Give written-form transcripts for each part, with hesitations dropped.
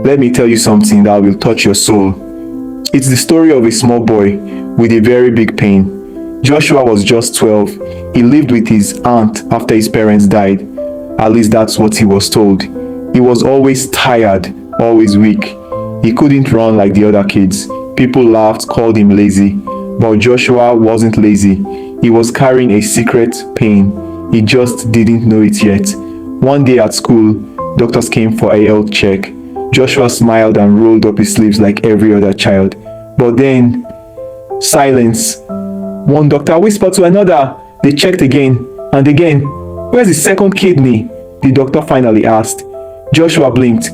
Let me tell you something that will touch your soul. It's the story of a small boy with a very big pain. Joshua was just 12. He lived with his aunt after his parents died. At least that's what he was told. He was always tired, always weak. He couldn't run like the other kids. People laughed, called him lazy. But Joshua wasn't lazy. He was carrying a secret pain. He just didn't know it yet. One day at school, doctors came for a health check. Joshua smiled and rolled up his sleeves like every other child. But then, silence. One doctor whispered to another. They checked again and again. "Where's the second kidney?" the doctor finally asked. Joshua blinked.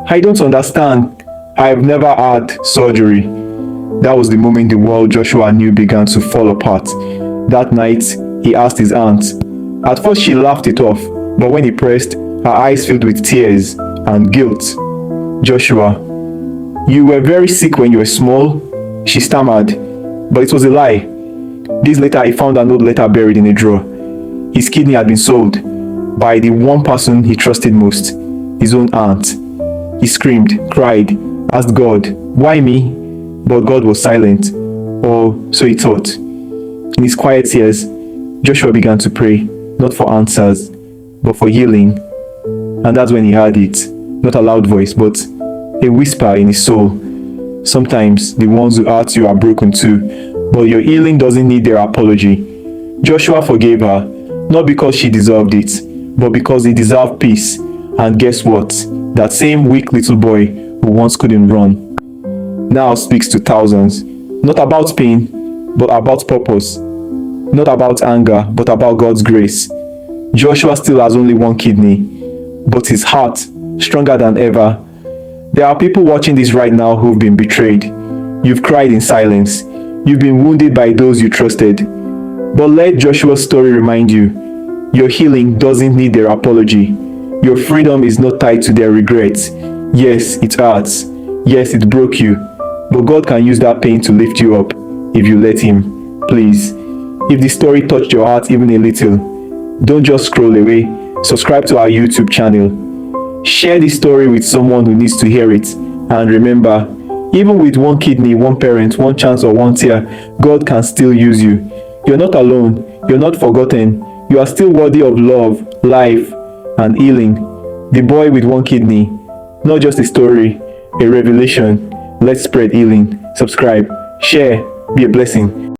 "I don't understand. I've never had surgery." That was the moment the world Joshua knew began to fall apart. That night, he asked his aunt. At first, she laughed it off, but when he pressed, her eyes filled with tears and guilt. "Joshua, you were very sick when you were small," she stammered, but it was a lie. Days later, he found an old letter buried in a drawer. His kidney had been sold by the one person he trusted most, his own aunt. He screamed, cried, asked God, "Why me?" But God was silent, or so he thought. In his quiet tears, Joshua began to pray, not for answers, but for healing. And that's when he heard it, not a loud voice, but a whisper in his soul. Sometimes the ones who hurt you are broken too, but your healing doesn't need their apology. Joshua forgave her, not because she deserved it, but because he deserved peace. And guess what? That same weak little boy who once couldn't run now speaks to thousands. Not about pain, but about purpose. Not about anger, but about God's grace. Joshua still has only one kidney, but his heart stronger than ever. There are people watching this right now who've been betrayed. You've cried in silence. You've been wounded by those you trusted. But let Joshua's story remind you, your healing doesn't need their apology. Your freedom is not tied to their regrets. Yes, it hurts. Yes, it broke you. But God can use that pain to lift you up if you let Him. Please, if the story touched your heart even a little, don't just scroll away. Subscribe to our YouTube channel. Share this story with someone who needs to hear it. And remember, even with one kidney, one parent, one chance or one tear, God can still use you. You're not alone. You're not forgotten. You are still worthy of love, life, and healing. The boy with one kidney, not just a story, a revelation. Let's spread healing. Subscribe, share, be a blessing.